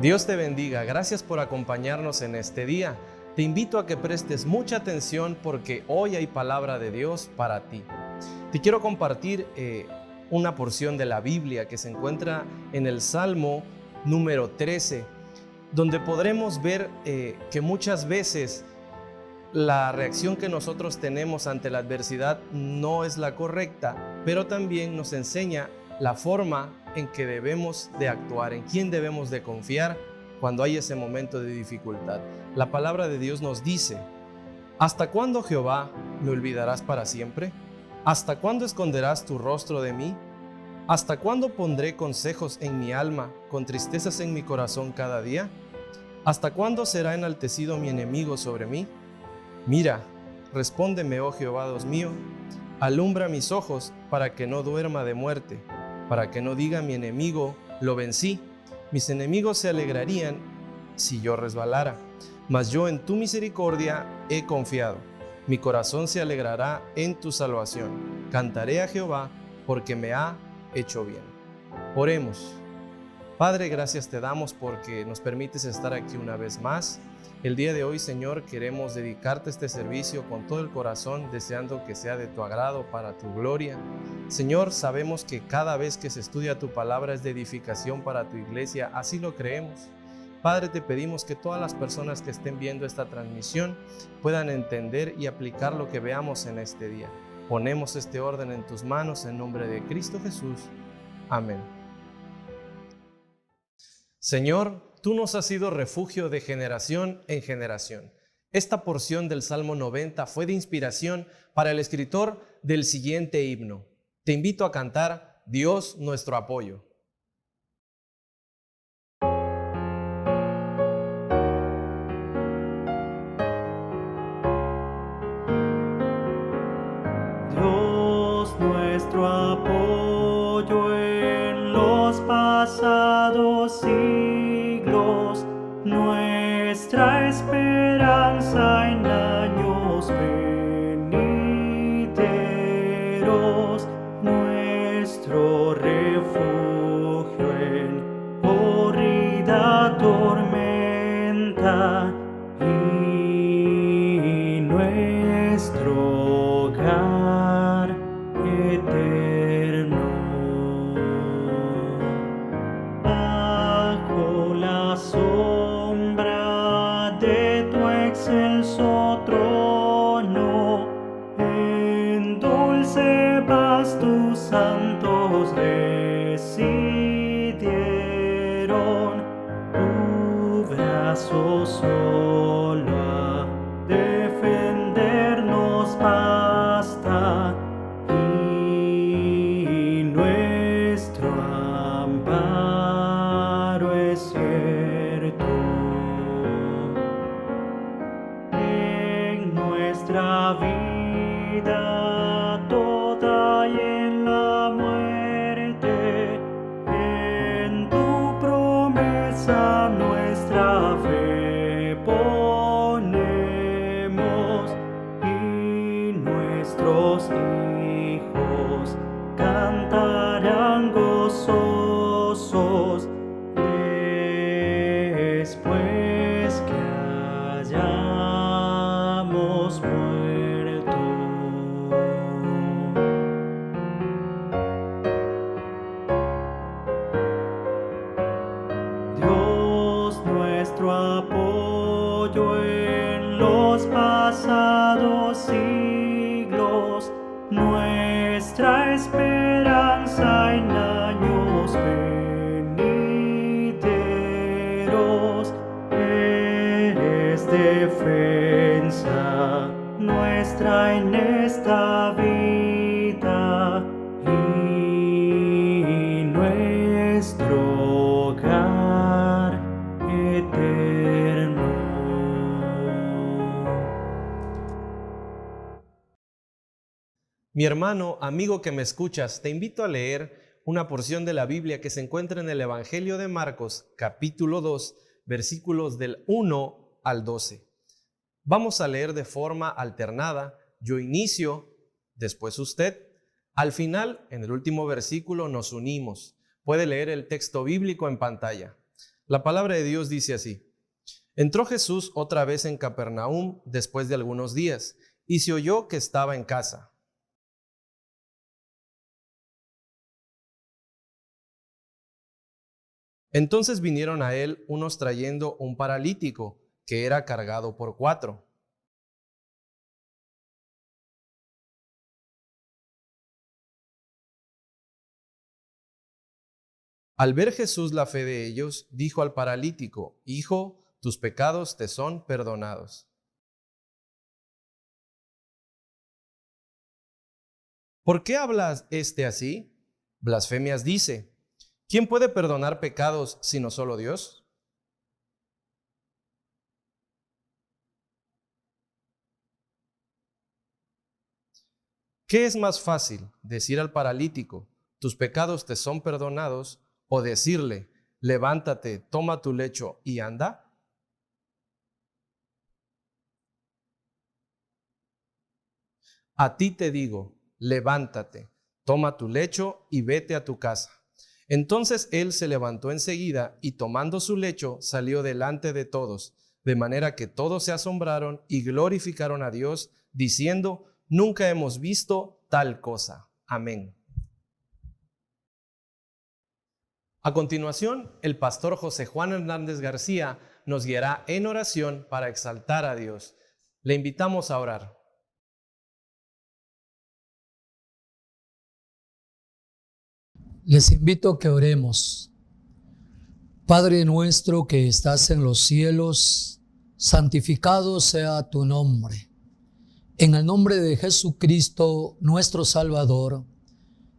Dios te bendiga, gracias por acompañarnos en este día. Te invito a que prestes mucha atención porque hoy hay palabra de Dios para ti. Te quiero compartir una porción de la Biblia que se encuentra en el Salmo número 13, donde podremos ver que muchas veces la reacción que nosotros tenemos ante la adversidad no es la correcta, pero también nos enseña la forma en que debemos de actuar, en quién debemos de confiar cuando hay ese momento de dificultad. La palabra de Dios nos dice: ¿hasta cuándo, Jehová, me olvidarás para siempre? ¿Hasta cuándo esconderás tu rostro de mí? ¿Hasta cuándo pondré consejos en mi alma, con tristezas en mi corazón cada día? ¿Hasta cuándo será enaltecido mi enemigo sobre mí? Mira, respóndeme, oh Jehová, Dios mío, alumbra mis ojos para que no duerma de muerte, para que no diga mi enemigo, lo vencí. Mis enemigos se alegrarían si yo resbalara, mas yo en tu misericordia he confiado. Mi corazón se alegrará en tu salvación. Cantaré a Jehová porque me ha hecho bien. Oremos. Padre, gracias te damos porque nos permites estar aquí una vez más. El día de hoy, Señor, queremos dedicarte este servicio con todo el corazón, deseando que sea de tu agrado para tu gloria. Señor, sabemos que cada vez que se estudia tu palabra es de edificación para tu iglesia, así lo creemos. Padre, te pedimos que todas las personas que estén viendo esta transmisión puedan entender y aplicar lo que veamos en este día. Ponemos este orden en tus manos en nombre de Cristo Jesús. Amén. Señor, tú nos has sido refugio de generación en generación. Esta porción del Salmo 90 fue de inspiración para el escritor del siguiente himno. Te invito a cantar Dios nuestro apoyo. Dios nuestro apoyo en los pasados siglos, nuestra esperanza en años venideros, nuestro refugio en horrida tormenta y nuestro hogar eterno. Bajo la sombra de tu excelso trono, en dulce paz tus santos residieron. Tu brazo solo a defendernos basta, y nuestro amparo es cierto. En nuestra vida toda y en la muerte, en tu promesa nuestra fe ponemos, y nuestros hijos cantarán gozosos después que hayamos muerto. Dios nuestro apoyo en los pasados siglos, nuestra esperanza en años venideros, eres defensa nuestra en esta vida y nuestro hogar eterno. Mi hermano, amigo que me escuchas, te invito a leer una porción de la Biblia que se encuentra en el Evangelio de Marcos, capítulo 2, versículos del 1 al 12. Vamos a leer de forma alternada. Yo inicio, después usted. Al final, en el último versículo, nos unimos. Puede leer el texto bíblico en pantalla. La palabra de Dios dice así: Entró Jesús otra vez en Capernaum después de algunos días, y se oyó que estaba en casa. Entonces vinieron a él unos trayendo un paralítico que era cargado por 4. Al ver Jesús la fe de ellos, dijo al paralítico: Hijo, tus pecados te son perdonados. ¿Por qué hablas así? Blasfemias dice. ¿Quién puede perdonar pecados sino solo Dios? ¿Qué es más fácil, decir al paralítico: tus pecados te son perdonados, o decirle: levántate, toma tu lecho y anda? A ti te digo, levántate, toma tu lecho y vete a tu casa. Entonces él se levantó enseguida y tomando su lecho salió delante de todos, de manera que todos se asombraron y glorificaron a Dios, diciendo: nunca hemos visto tal cosa. Amén. A continuación, el pastor José Juan Hernández García nos guiará en oración para exaltar a Dios. Le invitamos a orar. Les invito a que oremos. Padre nuestro que estás en los cielos, santificado sea tu nombre. En el nombre de Jesucristo, nuestro Salvador,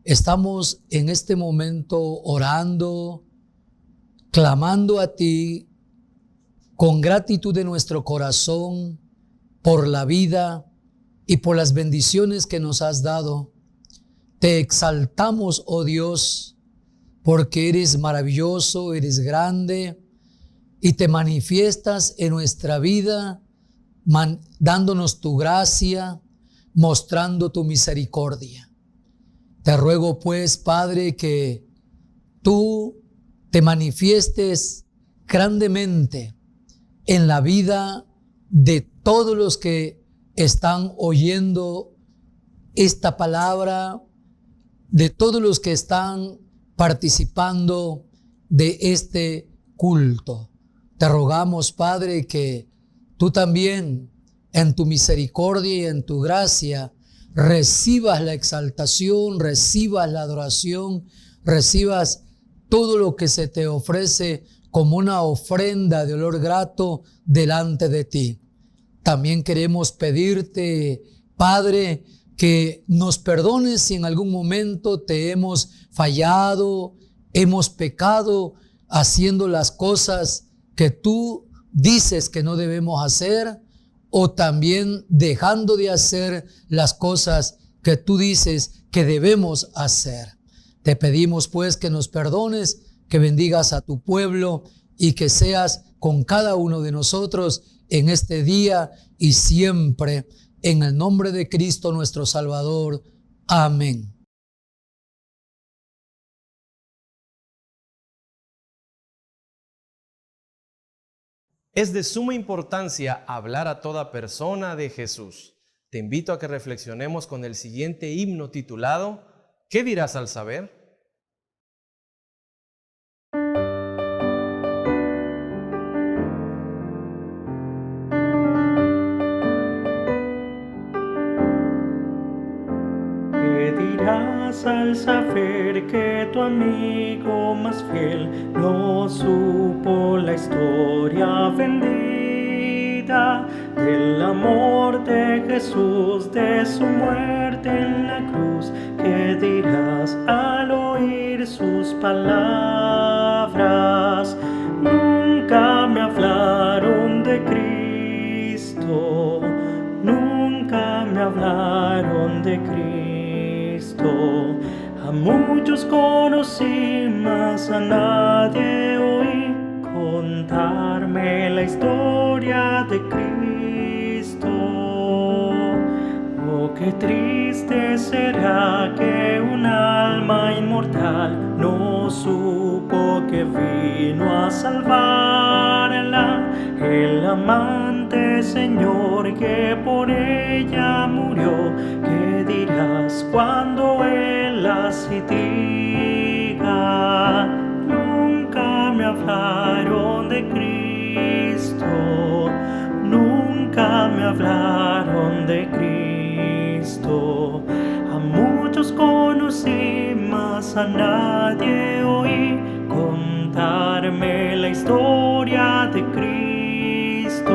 estamos en este momento orando, clamando a ti con gratitud de nuestro corazón por la vida y por las bendiciones que nos has dado. Te exaltamos, oh Dios, porque eres maravilloso, eres grande y te manifiestas en nuestra vida, dándonos tu gracia, mostrando tu misericordia. Te ruego pues, Padre, que tú te manifiestes grandemente en la vida de todos los que están oyendo esta palabra, de todos los que están participando de este culto. Te rogamos, Padre, que tú también, en tu misericordia y en tu gracia, recibas la exaltación, recibas la adoración, recibas todo lo que se te ofrece como una ofrenda de olor grato delante de ti. También queremos pedirte, Padre, que nos perdones si en algún momento te hemos fallado, hemos pecado haciendo las cosas que tú dices que no debemos hacer, o también dejando de hacer las cosas que tú dices que debemos hacer. Te pedimos pues que nos perdones, que bendigas a tu pueblo y que seas con cada uno de nosotros en este día y siempre. En el nombre de Cristo nuestro Salvador. Amén. Es de suma importancia hablar a toda persona de Jesús. Te invito a que reflexionemos con el siguiente himno titulado ¿Qué dirás al saber? ¿Qué dirás al saber que tu amigo más fiel no supo la historia bendita del amor de Jesús, de su muerte en la cruz? ¿Qué dirás al oír sus palabras? Nunca me hablaron de Cristo, nunca me hablaron de Cristo. A muchos conocí, mas a nadie oí contarme la historia de Cristo. Oh, Qué triste será que un alma inmortal no supo que vino a salvarla, el amante Señor que por ella murió. ¿Qué dirás cuando Él así diga? Nunca me hablaron de Cristo, nunca me hablaron de Cristo. A muchos conocí, mas a nadie oí contarme la historia de Cristo.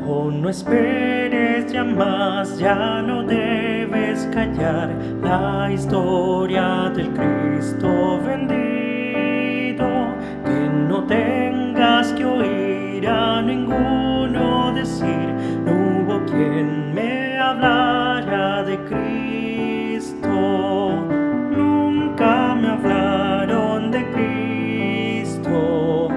Oh, no esperes ya más, ya no debes callar la historia del Cristo bendito, que no tengas que oír a ninguno decir, no hubo quien me hablara de Cristo. Nunca me hablaron de Cristo,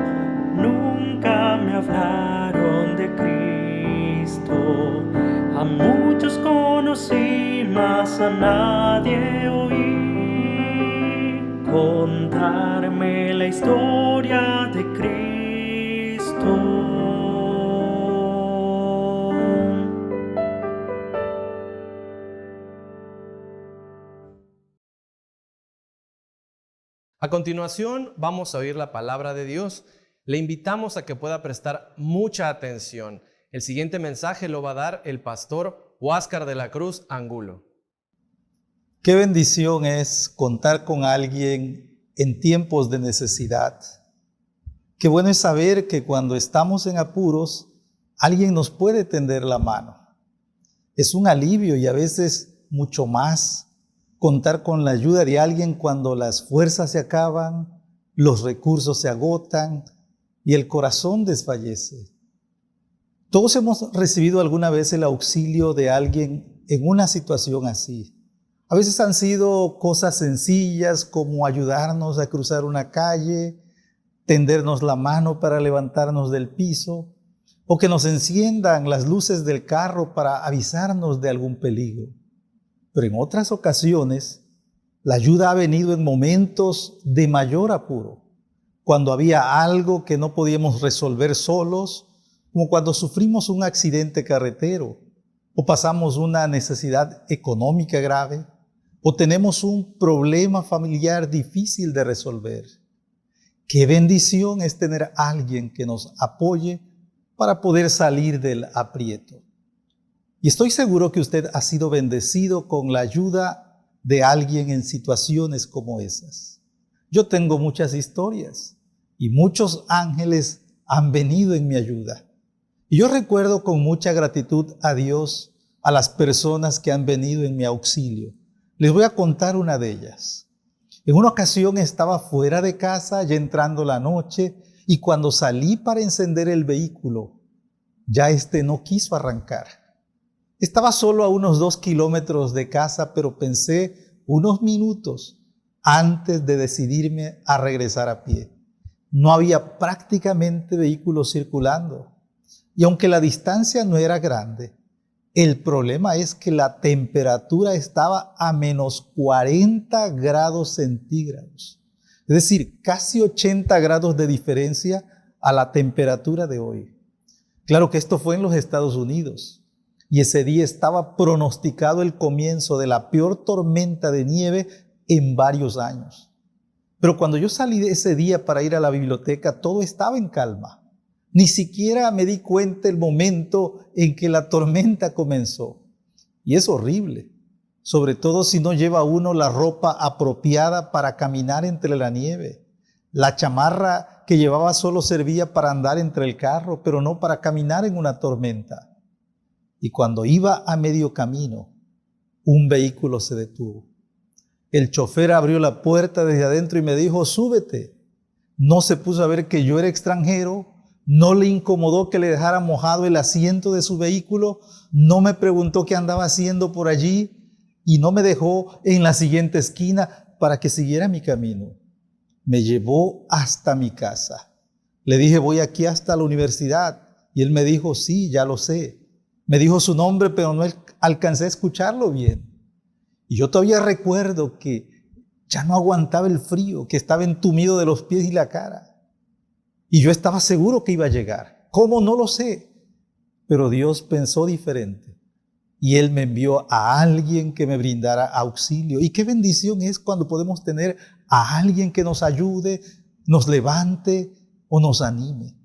nunca me hablaron de Cristo. A muchos conocí, mas a nadie oí contarme la historia de Cristo. A continuación vamos a oír la palabra de Dios. Le invitamos a que pueda prestar mucha atención. El siguiente mensaje lo va a dar el pastor Huáscar de la Cruz Angulo. Qué bendición es contar con alguien en tiempos de necesidad. Qué bueno es saber que cuando estamos en apuros, alguien nos puede tender la mano. Es un alivio y a veces mucho más contar con la ayuda de alguien cuando las fuerzas se acaban, los recursos se agotan y el corazón desfallece. Todos hemos recibido alguna vez el auxilio de alguien en una situación así. A veces han sido cosas sencillas como ayudarnos a cruzar una calle, tendernos la mano para levantarnos del piso, o que nos enciendan las luces del carro para avisarnos de algún peligro. Pero en otras ocasiones, la ayuda ha venido en momentos de mayor apuro, cuando había algo que no podíamos resolver solos, como cuando sufrimos un accidente carretero, o pasamos una necesidad económica grave, o tenemos un problema familiar difícil de resolver. Qué bendición es tener a alguien que nos apoye para poder salir del aprieto. Y estoy seguro que usted ha sido bendecido con la ayuda de alguien en situaciones como esas. Yo tengo muchas historias y muchos ángeles han venido en mi ayuda. Y yo recuerdo con mucha gratitud a Dios a las personas que han venido en mi auxilio. Les voy a contar una de ellas. En una ocasión estaba fuera de casa, ya entrando la noche, y cuando salí para encender el vehículo, ya no quiso arrancar. Estaba solo a unos 2 kilómetros de casa, pero pensé unos minutos antes de decidirme a regresar a pie. No había prácticamente vehículos circulando. Y aunque la distancia no era grande, el problema es que la temperatura estaba a menos 40 grados centígrados. Es decir, casi 80 grados de diferencia a la temperatura de hoy. Claro que esto fue en los Estados Unidos. Y ese día estaba pronosticado el comienzo de la peor tormenta de nieve en varios años. Pero cuando yo salí de ese día para ir a la biblioteca, todo estaba en calma. Ni siquiera me di cuenta el momento en que la tormenta comenzó. Y es horrible, sobre todo si no lleva uno la ropa apropiada para caminar entre la nieve. La chamarra que llevaba solo servía para andar entre el carro, pero no para caminar en una tormenta. Y cuando iba a medio camino, un vehículo se detuvo. El chofer abrió la puerta desde adentro y me dijo, súbete. No se puso a ver que yo era extranjero, no le incomodó que le dejara mojado el asiento de su vehículo, no me preguntó qué andaba haciendo por allí y no me dejó en la siguiente esquina para que siguiera mi camino. me llevó hasta mi casa. Le dije, voy aquí hasta la universidad. Y él me dijo, sí, ya lo sé. Me dijo su nombre, pero no alcancé a escucharlo bien. Y yo todavía recuerdo que ya no aguantaba el frío, que estaba entumido de los pies y la cara. Y yo estaba seguro que iba a llegar. ¿Cómo? No lo sé. Pero Dios pensó diferente. Y Él me envió a alguien que me brindara auxilio. Y qué bendición es cuando podemos tener a alguien que nos ayude, nos levante o nos anime.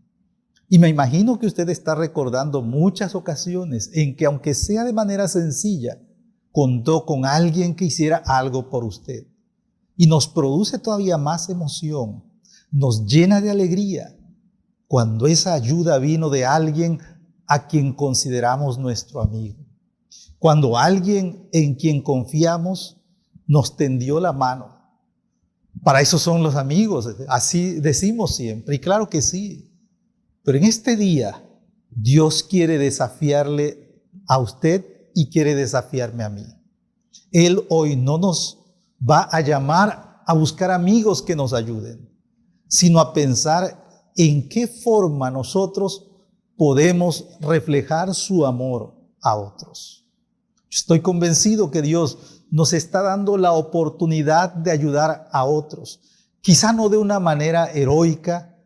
Y me imagino que usted está recordando muchas ocasiones en que, aunque sea de manera sencilla, contó con alguien que hiciera algo por usted. Y nos produce todavía más emoción, nos llena de alegría cuando esa ayuda vino de alguien a quien consideramos nuestro amigo. Cuando alguien en quien confiamos nos tendió la mano. Para eso son los amigos, así decimos siempre, y claro que sí. Pero en este día, Dios quiere desafiarle a usted y quiere desafiarme a mí. Él hoy no nos va a llamar a buscar amigos que nos ayuden, sino a pensar en qué forma nosotros podemos reflejar su amor a otros. Estoy convencido que Dios nos está dando la oportunidad de ayudar a otros, quizá no de una manera heroica,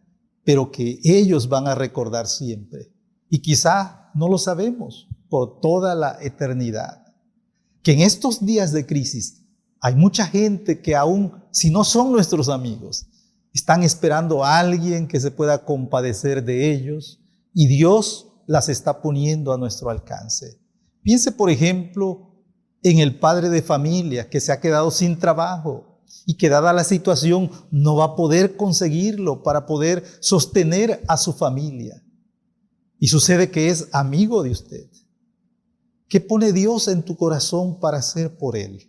pero que ellos van a recordar siempre. Y quizá no lo sabemos por toda la eternidad. Que en estos días de crisis hay mucha gente que aún, si no son nuestros amigos, están esperando a alguien que se pueda compadecer de ellos, y Dios las está poniendo a nuestro alcance. Piense, por ejemplo, en el padre de familia que se ha quedado sin trabajo y que, dada la situación, no va a poder conseguirlo para poder sostener a su familia. Y sucede que es amigo de usted. ¿Qué pone Dios en tu corazón para hacer por Él?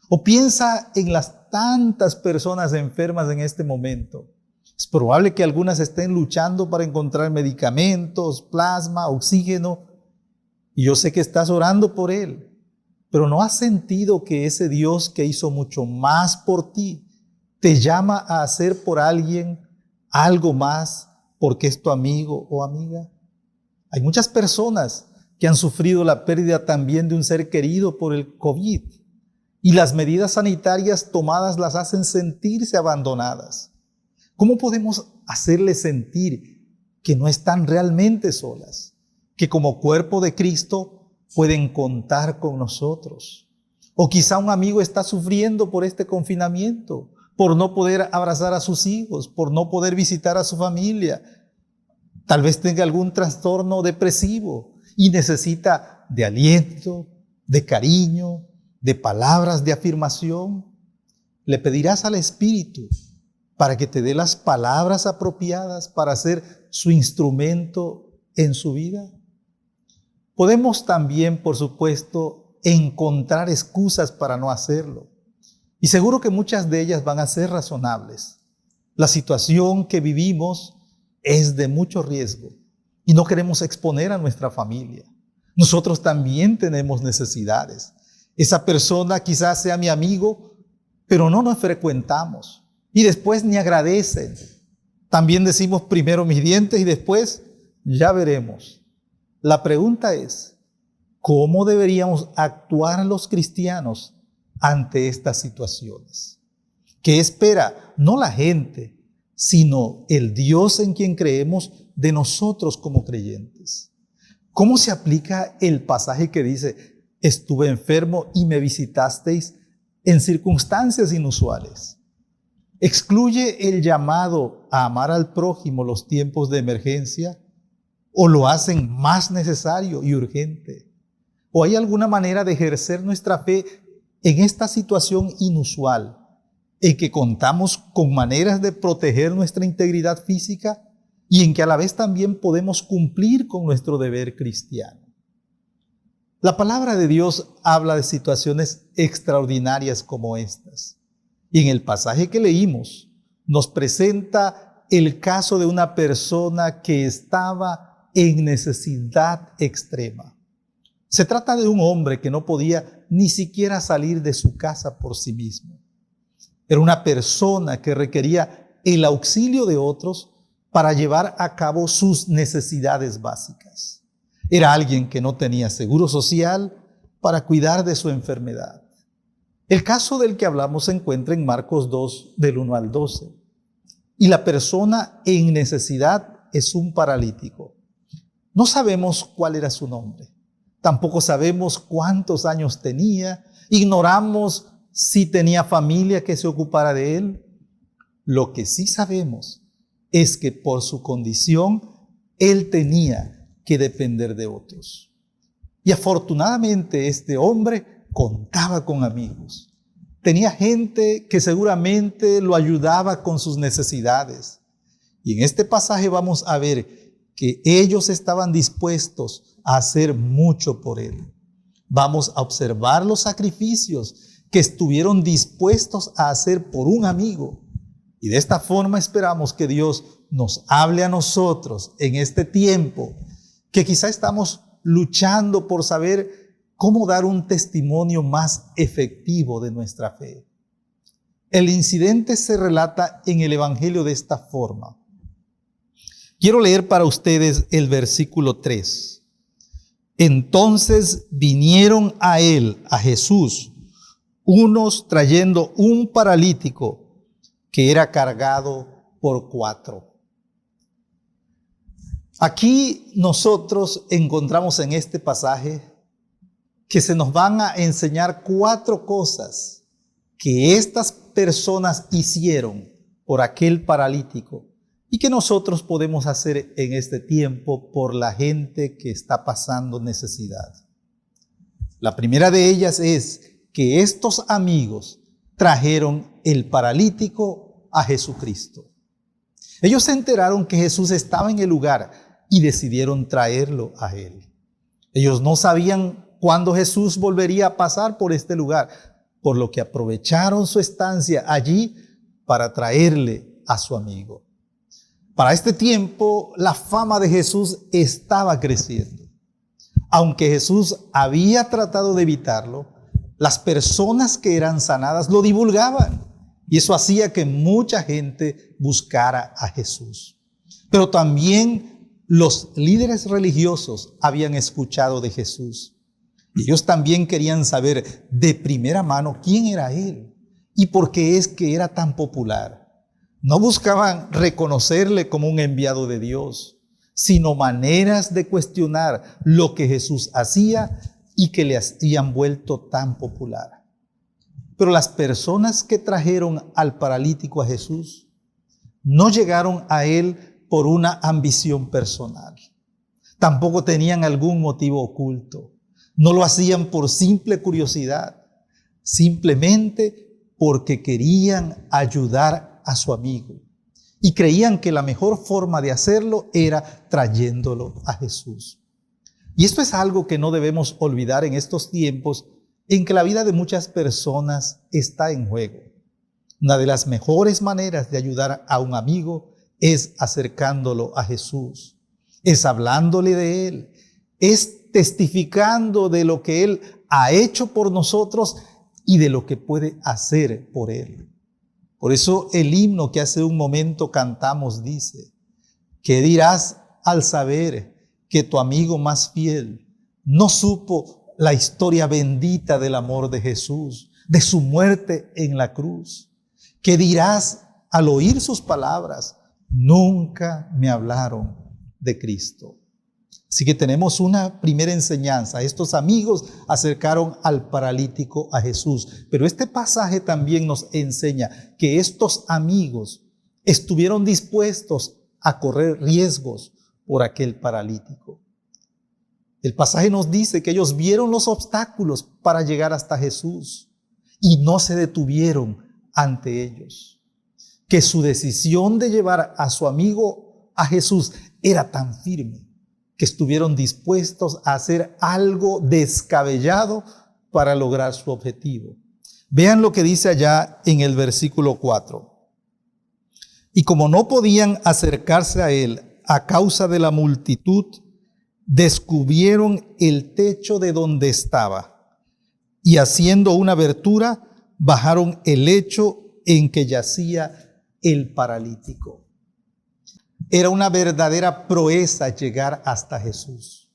O piensa en las tantas personas enfermas en este momento. Es probable que algunas estén luchando para encontrar medicamentos, plasma, oxígeno. Y yo sé que estás orando por Él. Pero ¿no has sentido que ese Dios que hizo mucho más por ti te llama a hacer por alguien algo más porque es tu amigo o amiga? Hay muchas personas que han sufrido la pérdida también de un ser querido por el COVID, y las medidas sanitarias tomadas las hacen sentirse abandonadas. ¿Cómo podemos hacerles sentir que no están realmente solas? Que como cuerpo de Cristo pueden contar con nosotros. O quizá un amigo está sufriendo por este confinamiento, por no poder abrazar a sus hijos, por no poder visitar a su familia. Tal vez tenga algún trastorno depresivo y necesita de aliento, de cariño, de palabras de afirmación. Le pedirás al Espíritu para que te dé las palabras apropiadas para ser su instrumento en su vida. Podemos también, por supuesto, encontrar excusas para no hacerlo. Y seguro que muchas de ellas van a ser razonables. La situación que vivimos es de mucho riesgo y no queremos exponer a nuestra familia. Nosotros también tenemos necesidades. Esa persona quizás sea mi amigo, pero no nos frecuentamos y después ni agradecen. También decimos primero mis dientes y después ya veremos. La pregunta es, ¿cómo deberíamos actuar los cristianos ante estas situaciones? ¿Qué espera no la gente, sino el Dios en quien creemos de nosotros como creyentes? ¿Cómo se aplica el pasaje que dice, estuve enfermo y me visitasteis en circunstancias inusuales? ¿Excluye el llamado a amar al prójimo los tiempos de emergencia? ¿O lo hacen más necesario y urgente? ¿O hay alguna manera de ejercer nuestra fe en esta situación inusual, en que contamos con maneras de proteger nuestra integridad física y en que a la vez también podemos cumplir con nuestro deber cristiano? La palabra de Dios habla de situaciones extraordinarias como estas. Y en el pasaje que leímos nos presenta el caso de una persona que estaba en necesidad extrema. Se trata de un hombre que no podía ni siquiera salir de su casa por sí mismo. Era una persona que requería el auxilio de otros para llevar a cabo sus necesidades básicas. Era alguien que no tenía seguro social para cuidar de su enfermedad. El caso del que hablamos se encuentra en Marcos 2, del 1 al 12. Y la persona en necesidad es un paralítico. No sabemos cuál era su nombre. Tampoco sabemos cuántos años tenía. Ignoramos si tenía familia que se ocupara de él. Lo que sí sabemos es que por su condición, él tenía que depender de otros. Y afortunadamente este hombre contaba con amigos. Tenía gente que seguramente lo ayudaba con sus necesidades. Y en este pasaje vamos a ver que ellos estaban dispuestos a hacer mucho por él. Vamos a observar los sacrificios que estuvieron dispuestos a hacer por un amigo. Y de esta forma esperamos que Dios nos hable a nosotros en este tiempo, que quizá estamos luchando por saber cómo dar un testimonio más efectivo de nuestra fe. El incidente se relata en el Evangelio de esta forma. Quiero leer para ustedes el versículo 3. Entonces vinieron a él, a Jesús, unos trayendo un paralítico que era cargado por 4. Aquí nosotros encontramos en este pasaje que se nos van a enseñar 4 cosas que estas personas hicieron por aquel paralítico y que nosotros podemos hacer en este tiempo por la gente que está pasando necesidad. La primera de ellas es que estos amigos trajeron el paralítico a Jesucristo. Ellos se enteraron que Jesús estaba en el lugar y decidieron traerlo a él. Ellos no sabían cuándo Jesús volvería a pasar por este lugar, por lo que aprovecharon su estancia allí para traerle a su amigo. Para este tiempo, la fama de Jesús estaba creciendo. Aunque Jesús había tratado de evitarlo, las personas que eran sanadas lo divulgaban. Y eso hacía que mucha gente buscara a Jesús. Pero también los líderes religiosos habían escuchado de Jesús. Y ellos también querían saber de primera mano quién era Él y por qué es que era tan popular. No buscaban reconocerle como un enviado de Dios, sino maneras de cuestionar lo que Jesús hacía y que le habían vuelto tan popular. Pero las personas que trajeron al paralítico a Jesús no llegaron a Él por una ambición personal. Tampoco tenían algún motivo oculto. No lo hacían por simple curiosidad, simplemente porque querían ayudar a su amigo y creían que la mejor forma de hacerlo era trayéndolo a Jesús. Y esto es algo que no debemos olvidar en estos tiempos en que la vida de muchas personas está en juego. Una de las mejores maneras de ayudar a un amigo es acercándolo a Jesús, es hablándole de Él, es testificando de lo que Él ha hecho por nosotros y de lo que puede hacer por Él. Por eso el himno que hace un momento cantamos dice: ¿qué dirás al saber que tu amigo más fiel no supo la historia bendita del amor de Jesús, de su muerte en la cruz? ¿Qué dirás al oír sus palabras? Nunca me hablaron de Cristo. Así que tenemos una primera enseñanza. Estos amigos acercaron al paralítico a Jesús. Pero este pasaje también nos enseña que estos amigos estuvieron dispuestos a correr riesgos por aquel paralítico. El pasaje nos dice que ellos vieron los obstáculos para llegar hasta Jesús y no se detuvieron ante ellos. Que su decisión de llevar a su amigo a Jesús era tan firme que estuvieron dispuestos a hacer algo descabellado para lograr su objetivo. Vean lo que dice allá en el versículo 4. Y como no podían acercarse a él a causa de la multitud, descubrieron el techo de donde estaba y haciendo una abertura, bajaron el lecho en que yacía el paralítico. Era una verdadera proeza llegar hasta Jesús.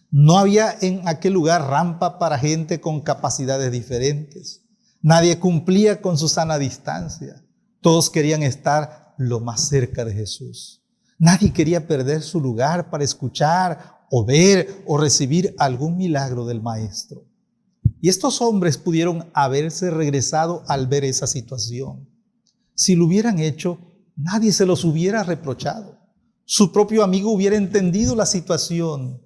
No había en aquel lugar rampa para gente con capacidades diferentes. Nadie cumplía con su sana distancia. Todos querían estar lo más cerca de Jesús. Nadie quería perder su lugar para escuchar o ver o recibir algún milagro del Maestro. Y estos hombres pudieron haberse regresado al ver esa situación. Si lo hubieran hecho, nadie se los hubiera reprochado. Su propio amigo hubiera entendido la situación.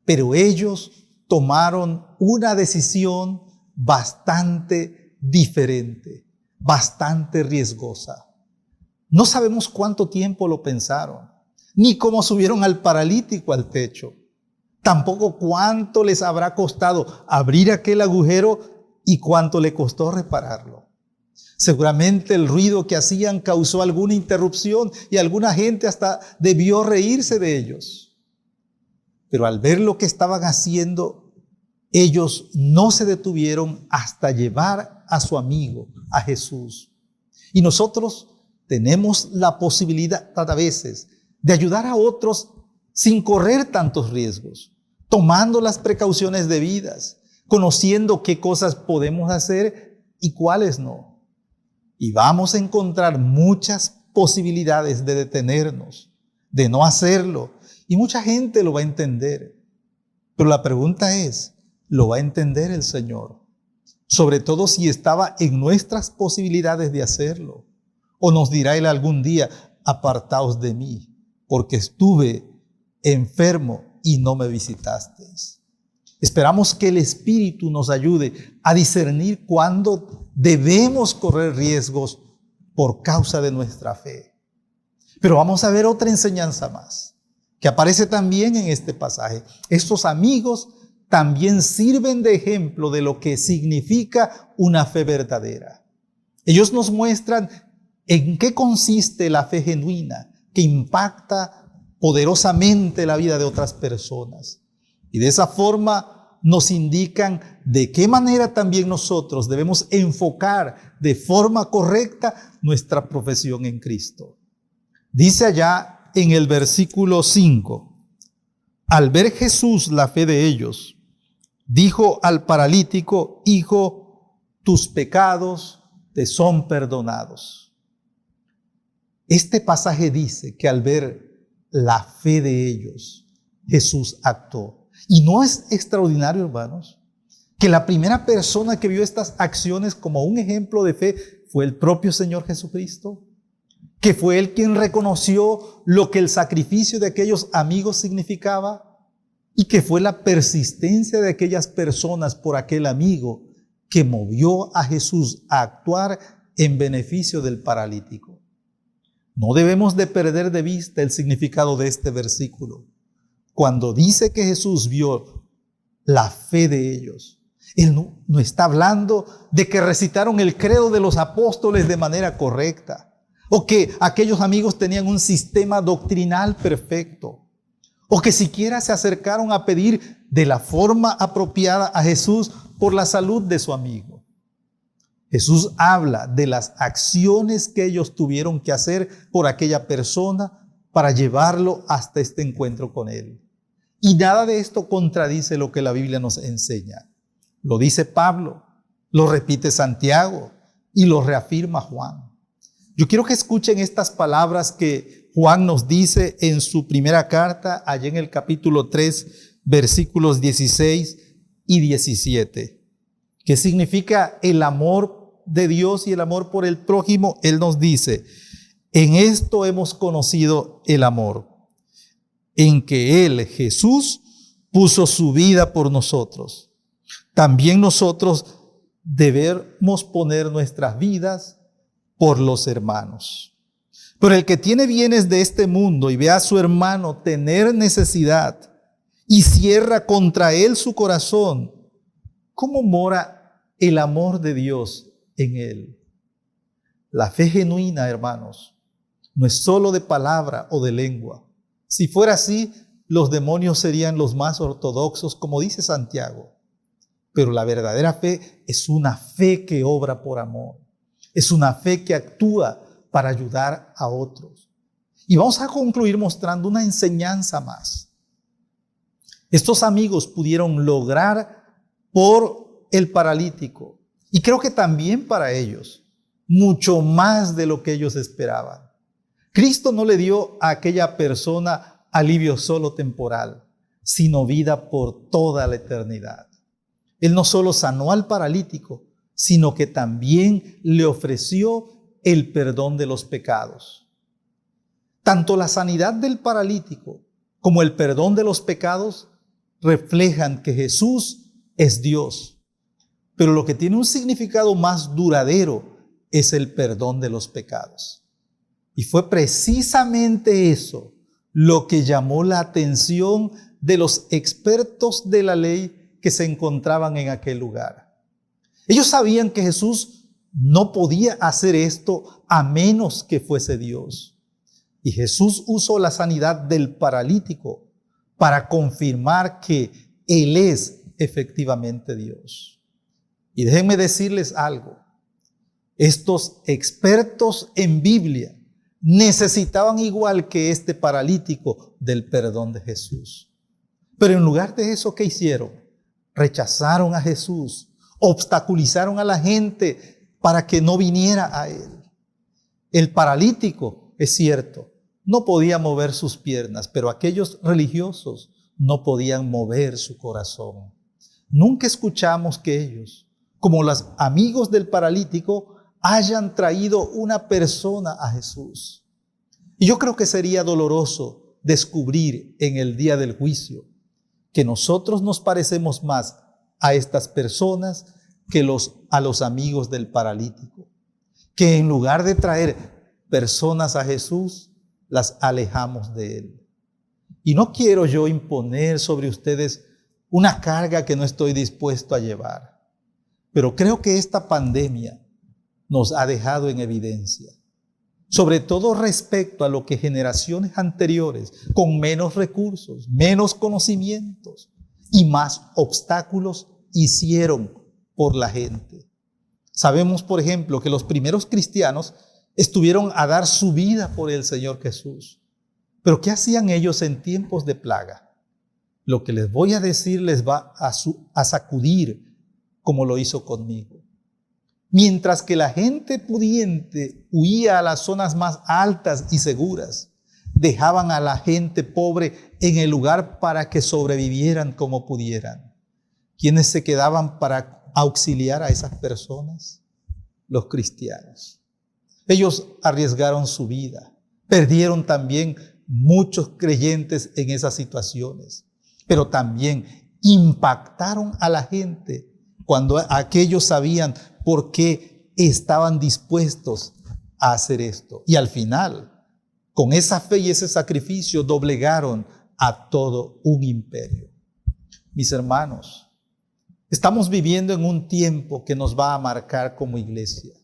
Pero ellos tomaron una decisión bastante diferente, bastante riesgosa. No sabemos cuánto tiempo lo pensaron, ni cómo subieron al paralítico al techo. Tampoco cuánto les habrá costado abrir aquel agujero y cuánto le costó repararlo. Seguramente el ruido que hacían causó alguna interrupción y alguna gente hasta debió reírse de ellos. Pero al ver lo que estaban haciendo, ellos no se detuvieron hasta llevar a su amigo, a Jesús. Y nosotros tenemos la posibilidad a veces de ayudar a otros sin correr tantos riesgos, tomando las precauciones debidas, conociendo qué cosas podemos hacer y cuáles no. Y vamos a encontrar muchas posibilidades de detenernos, de no hacerlo. Y mucha gente lo va a entender. Pero la pregunta es, ¿lo va a entender el Señor? Sobre todo si estaba en nuestras posibilidades de hacerlo. O nos dirá Él algún día, apartaos de mí, porque estuve enfermo y no me visitasteis. Esperamos que el Espíritu nos ayude a discernir cuándo debemos correr riesgos por causa de nuestra fe. Pero vamos a ver otra enseñanza más, que aparece también en este pasaje. Estos amigos también sirven de ejemplo de lo que significa una fe verdadera. Ellos nos muestran en qué consiste la fe genuina, que impacta poderosamente la vida de otras personas. Y de esa forma nos indican de qué manera también nosotros debemos enfocar de forma correcta nuestra profesión en Cristo. Dice allá en el versículo 5, al ver Jesús la fe de ellos, dijo al paralítico, hijo, tus pecados te son perdonados. Este pasaje dice que al ver la fe de ellos, Jesús actuó. Y no es extraordinario, hermanos, que la primera persona que vio estas acciones como un ejemplo de fe fue el propio Señor Jesucristo, que fue Él quien reconoció lo que el sacrificio de aquellos amigos significaba y que fue la persistencia de aquellas personas por aquel amigo que movió a Jesús a actuar en beneficio del paralítico. No debemos de perder de vista el significado de este versículo. Cuando dice que Jesús vio la fe de ellos, Él no está hablando de que recitaron el credo de los apóstoles de manera correcta, o que aquellos amigos tenían un sistema doctrinal perfecto, o que siquiera se acercaron a pedir de la forma apropiada a Jesús por la salud de su amigo. Jesús habla de las acciones que ellos tuvieron que hacer por aquella persona para llevarlo hasta este encuentro con Él. Y nada de esto contradice lo que la Biblia nos enseña. Lo dice Pablo, lo repite Santiago y lo reafirma Juan. Yo quiero que escuchen estas palabras que Juan nos dice en su primera carta, allá en el capítulo 3, versículos 16 y 17. ¿Qué significa el amor de Dios y el amor por el prójimo? Él nos dice, en esto hemos conocido el amor, en que Él, Jesús, puso su vida por nosotros. También nosotros debemos poner nuestras vidas por los hermanos. Pero el que tiene bienes de este mundo y ve a su hermano tener necesidad y cierra contra él su corazón, ¿cómo mora el amor de Dios en él? La fe genuina, hermanos, no es solo de palabra o de lengua. Si fuera así, los demonios serían los más ortodoxos, como dice Santiago. Pero la verdadera fe es una fe que obra por amor. Es una fe que actúa para ayudar a otros. Y vamos a concluir mostrando una enseñanza más. Estos amigos pudieron lograr por el paralítico, y creo que también para ellos, mucho más de lo que ellos esperaban. Cristo no le dio a aquella persona alivio solo temporal, sino vida por toda la eternidad. Él no solo sanó al paralítico, sino que también le ofreció el perdón de los pecados. Tanto la sanidad del paralítico como el perdón de los pecados reflejan que Jesús es Dios. Pero lo que tiene un significado más duradero es el perdón de los pecados. Y fue precisamente eso lo que llamó la atención de los expertos de la ley que se encontraban en aquel lugar. Ellos sabían que Jesús no podía hacer esto a menos que fuese Dios. Y Jesús usó la sanidad del paralítico para confirmar que Él es efectivamente Dios. Y déjenme decirles algo. Estos expertos en Biblia necesitaban, igual que este paralítico, del perdón de Jesús. Pero en lugar de eso, ¿qué hicieron? Rechazaron a Jesús, obstaculizaron a la gente para que no viniera a Él. El paralítico, es cierto, no podía mover sus piernas, pero aquellos religiosos no podían mover su corazón. Nunca escuchamos que ellos, como los amigos del paralítico, hayan traído una persona a Jesús. Y yo creo que sería doloroso descubrir en el día del juicio que nosotros nos parecemos más a estas personas que a los amigos del paralítico, que en lugar de traer personas a Jesús, las alejamos de Él. Y no quiero yo imponer sobre ustedes una carga que no estoy dispuesto a llevar, pero creo que esta pandemia nos ha dejado en evidencia, sobre todo respecto a lo que generaciones anteriores, con menos recursos, menos conocimientos y más obstáculos, hicieron por la gente. Sabemos, por ejemplo, que los primeros cristianos estuvieron a dar su vida por el Señor Jesús. Pero ¿qué hacían ellos en tiempos de plaga? Lo que les voy a decir les va a sacudir, como lo hizo conmigo. Mientras que la gente pudiente huía a las zonas más altas y seguras, dejaban a la gente pobre en el lugar para que sobrevivieran como pudieran. ¿Quiénes se quedaban para auxiliar a esas personas? Los cristianos. Ellos arriesgaron su vida, perdieron también muchos creyentes en esas situaciones, pero también impactaron a la gente cuando aquellos sabían por qué estaban dispuestos a hacer esto. Y al final, con esa fe y ese sacrificio, doblegaron a todo un imperio. Mis hermanos, estamos viviendo en un tiempo que nos va a marcar como iglesia.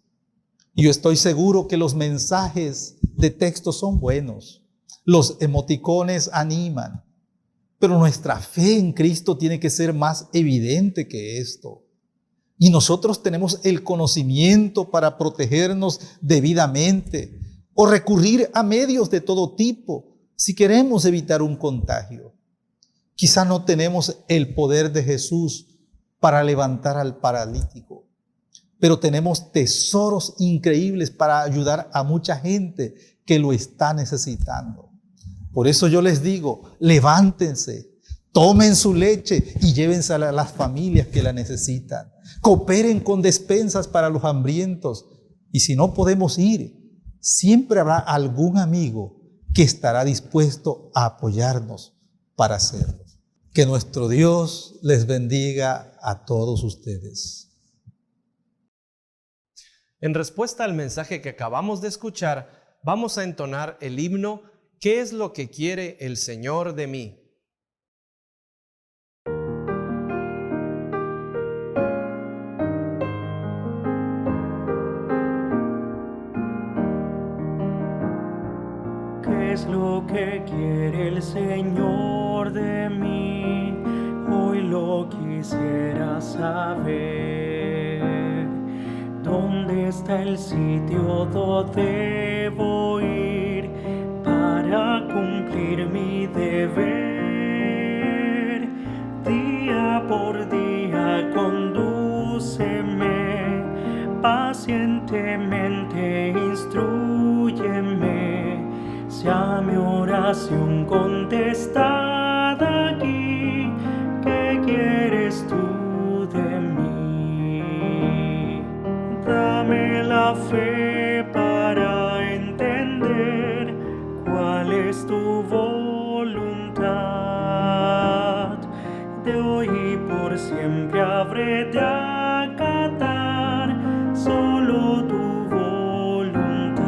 Y yo estoy seguro que los mensajes de texto son buenos. Los emoticones animan. Pero nuestra fe en Cristo tiene que ser más evidente que esto. Y nosotros tenemos el conocimiento para protegernos debidamente o recurrir a medios de todo tipo si queremos evitar un contagio. Quizá no tenemos el poder de Jesús para levantar al paralítico, pero tenemos tesoros increíbles para ayudar a mucha gente que lo está necesitando. Por eso yo les digo, levántense, tomen su leche y llévensela a las familias que la necesitan. Cooperen con despensas para los hambrientos. Y si no podemos ir, siempre habrá algún amigo que estará dispuesto a apoyarnos para hacerlo. Que nuestro Dios les bendiga a todos ustedes. En respuesta al mensaje que acabamos de escuchar, vamos a entonar el himno ¿Qué es lo que quiere el Señor de mí? ¿Qué es lo que quiere el Señor de mí? Hoy lo quisiera saber. ¿Dónde está el sitio donde debo ir para cumplir mi deber? Día por día condúceme, pacientemente instrúyeme. Sea mi oración contestada aquí, ¿qué quieres tú de mí? Dame la fe para entender cuál es tu voluntad. De hoy y por siempre habré de acatar solo tu voluntad.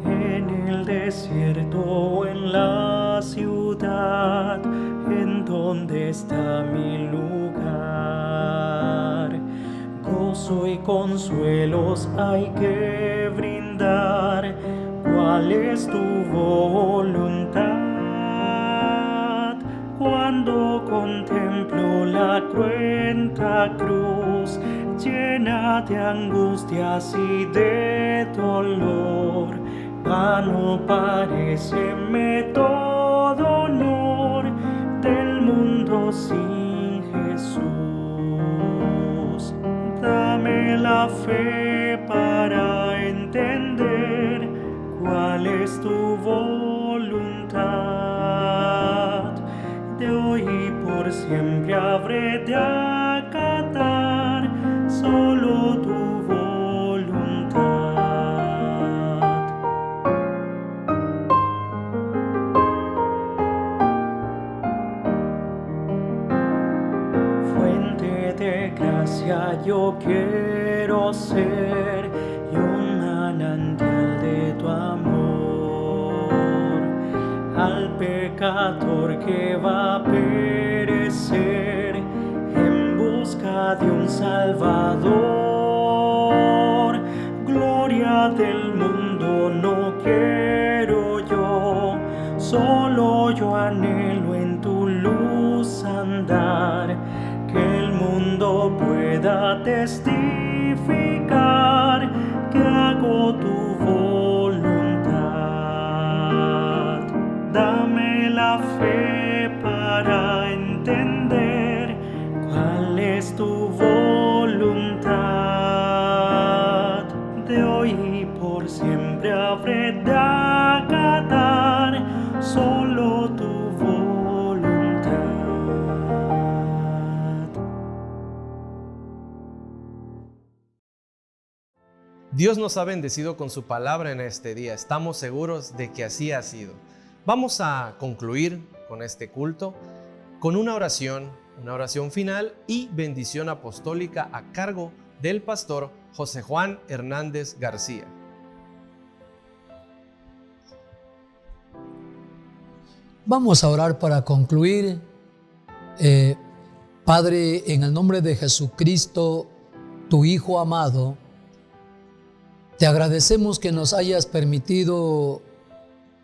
En el desierto o en la ciudad, ¿en dónde está mi lugar? Gozo y consuelos hay que brindar. ¿Cuál es tu voluntad? Cuando contemplo la cruenta cruz, llena de angustias y de dolor, vano paréceme todo honor del mundo sin Jesús. Dame la fe para entender cuál es tu voluntad. De hoy y por siempre habré de acatar solo tu voluntad. Fuente de gracia yo quiero ser y un manantial de tu amor. Al pecador que va a perecer en busca de un Salvador. Gloria del mundo no quiero yo, solo yo anhelo en tu luz andar, que el mundo pueda testificar que hago tu voluntad. Dame la fe para entender cuál es tu voluntad. De hoy y por siempre habré de acatar solo tu voluntad. Dios nos ha bendecido con su palabra en este día. Estamos seguros de que así ha sido. Vamos a concluir con este culto con una oración final y bendición apostólica a cargo del pastor José Juan Hernández García. Vamos a orar para concluir. Padre, en el nombre de Jesucristo, tu Hijo amado, te agradecemos que nos hayas permitido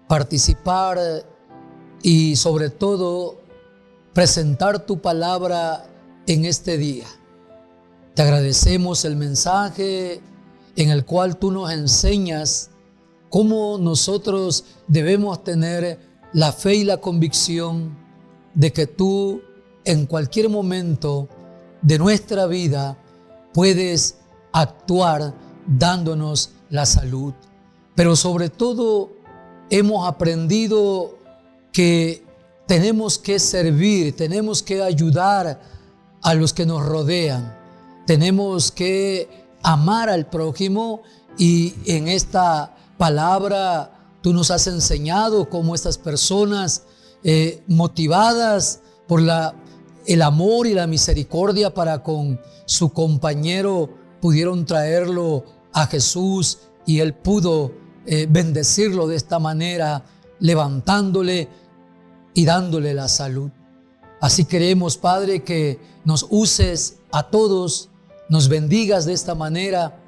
participar y sobre todo presentar tu palabra en este día. Te agradecemos el mensaje en el cual tú nos enseñas cómo nosotros debemos tener la fe y la convicción de que tú en cualquier momento de nuestra vida puedes actuar dándonos la salud. Pero sobre todo hemos aprendido que tenemos que servir, tenemos que ayudar a los que nos rodean, tenemos que amar al prójimo, y en esta palabra tú nos has enseñado cómo estas personas motivadas por el amor y la misericordia para con su compañero pudieron traerlo a Jesús y él pudo bendecirlo de esta manera, levantándole y dándole la salud. Así queremos, Padre, que nos uses a todos, nos bendigas de esta manera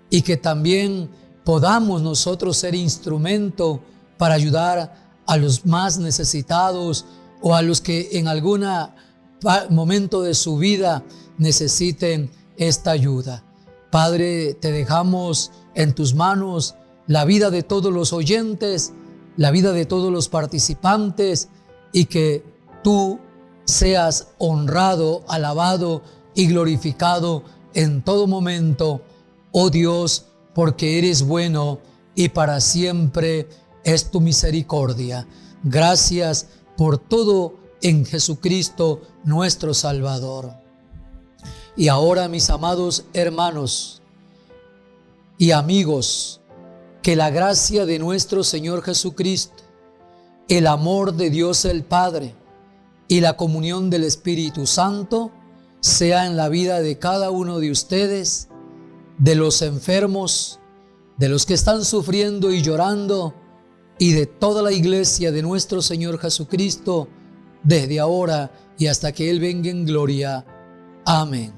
y que también podamos nosotros ser instrumento para ayudar a los más necesitados o a los que en algún momento de su vida necesiten esta ayuda. Padre, te dejamos en tus manos la vida de todos los oyentes, la vida de todos los participantes, y que tú seas honrado, alabado y glorificado en todo momento, oh Dios, porque eres bueno y para siempre es tu misericordia. Gracias por todo en Jesucristo nuestro Salvador. Y ahora, mis amados hermanos y amigos, que la gracia de nuestro Señor Jesucristo, el amor de Dios el Padre y la comunión del Espíritu Santo sea en la vida de cada uno de ustedes, de los enfermos, de los que están sufriendo y llorando, y de toda la iglesia de nuestro Señor Jesucristo, desde ahora y hasta que Él venga en gloria. Amén.